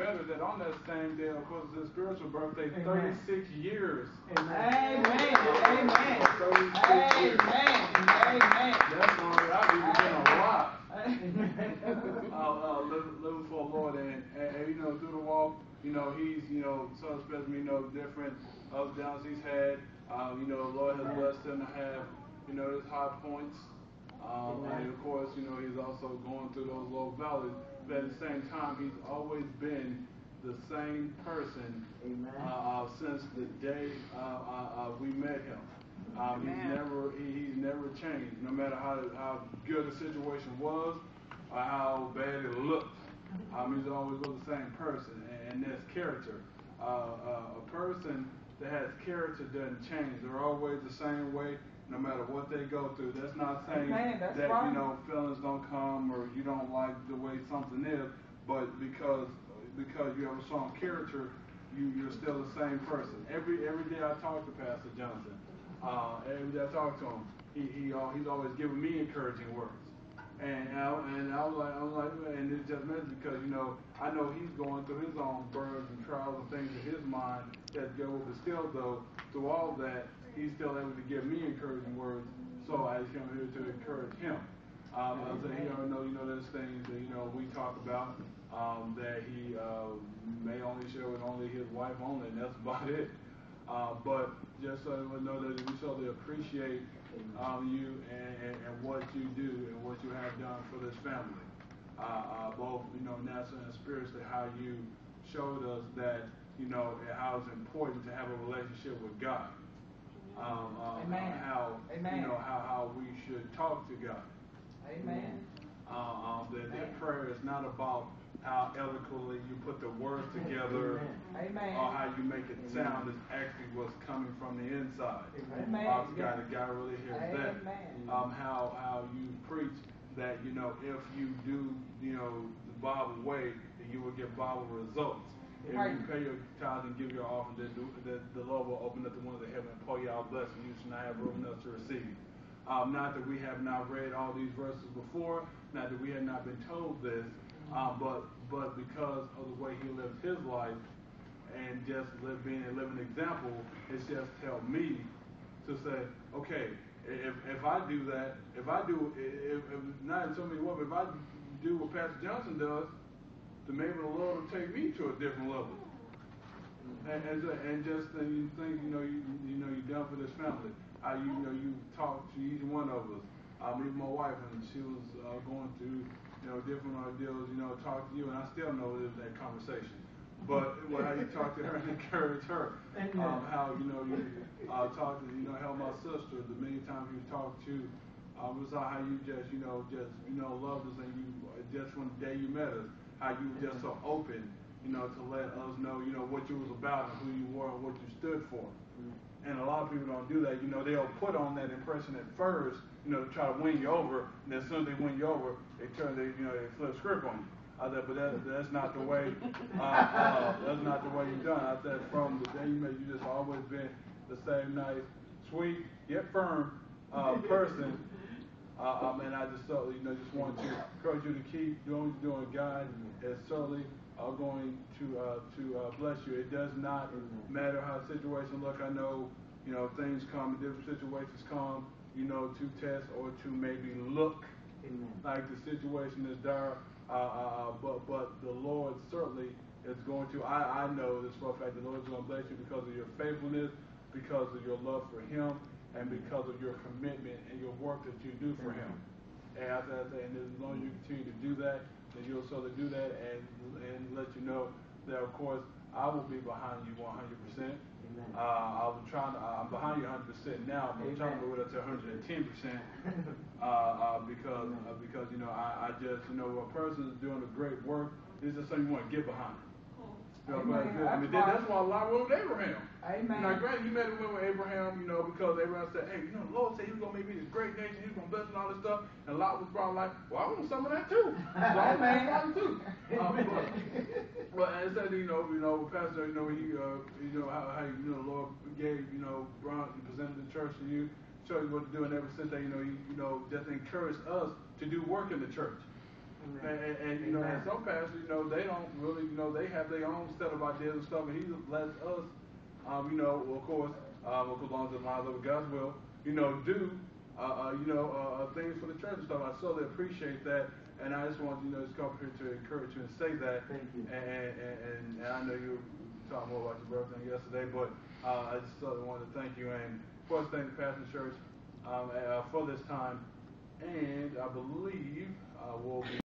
better that on that same day, of course, his spiritual birthday, 36 years. Amen. Amen. 36 years. Amen. That's all right. I've been a lot. Living for the Lord, and through the walk, he's, sort of especially, different ups and downs he's had. The Lord has blessed him to have, his high points. And of course, he's also going through those low valleys. But at the same time, he's always been the same person since the day we met him. He's never changed, no matter how good the situation was or how bad it looked. He's always was the same person, and that's character. A person that has character doesn't change. They're always the same way, no matter what they go through. That's not saying that right. Feelings don't come or you don't like the way something is, but because you have a strong character, you're still the same person. Every day I talk to Pastor Johnson, every day I talk to him, he's always giving me encouraging words. And I was like, and it's just meant because, I know he's going through his own burdens and trials and things in his mind that go, but still, though, through all that, he's still able to give me encouraging words, so I just came here to encourage him. I said, he already know, there's things that, we talk about that he may only share with only his wife only, and that's about it. But just so you know that we certainly appreciate you and what you do and what you have done for this family. Both, naturally and spiritually, how you showed us that, how it's important to have a relationship with God. How we should talk to God. Amen. That prayer is not about how eloquently you put the words together, or how you make it sound. It's actually what's coming from the inside. God really hears that. How you preach that, if you do, the Bible way, then you will get Bible results. If you pay your tithes and give your offering, then the Lord will open up the windows of heaven and pour you out blessing. You should not have room enough to receive. Not that we have not read all these verses before, not that we have not been told this, but because of the way he lived his life and just being a living example, it's just helped me to say, okay, if I do that, if not in so many words, if I do what Pastor Johnson does, then maybe the Lord will take me to a different level. And just you think, you've done for this family. How you talk to each one of us. Even my wife, and she was going through, different ordeals, talk to you, and I still know it was that conversation. But how you talk to her and encourage her. How, you talk to, help my sister, the many times you talked to, was how you just loved us, and you, just from the day you met us, how you were just so open, to let us know, what you was about and who you were and what you stood for. And a lot of people don't do that. They'll put on that impression at first, to try to win you over. And as soon as they win you over, they flip script on you. I said, but that's not the way. That's not the way you've done. I said, from the day you met, you just always been the same nice, sweet, yet firm person. And I just just want to encourage you to keep doing what you're doing. God is certainly going to bless you. It does not matter how the situation look. I know, things come, different situations come, to test or to maybe look like the situation is dire. But the Lord certainly is going to, I know this for a fact, the Lord is going to bless you because of your faithfulness, because of your love for Him, and because of your commitment and your work that you do for Him. And as long as you continue to do that, then you'll sort of do that and let you know that, of course, I will be behind you 100%. I'm behind you 100% now, but I'm trying to move it up to 110%. Because I just, a person is doing a great work, it's just something you want to get behind. That's why a lot went with Abraham. Amen. Now, granted, you met with Abraham, because Abraham said, hey, the Lord said He was going to make me this great nation, He was going to bless and all this stuff. And Lot was probably like, well, I want some of that too. So I want too. But as I said, Pastor, he, how the Lord gave, brought and presented the church to you, showed you what to do, and ever since that, he, just encouraged us to do work in the church. And you know, and some pastors, you know, they don't really, you know, they have their own set of ideas and stuff, and he lets us, you know, of course, as long as it lines up with God's will, you know, do, things for the church and stuff. I sorely appreciate that, and I just want, you know, just come here to encourage you and say that. Thank you. And I know you were talking more about your birthday yesterday, but I just certainly wanted to thank you, and of course, thank the pastor church for this time, and I believe we'll be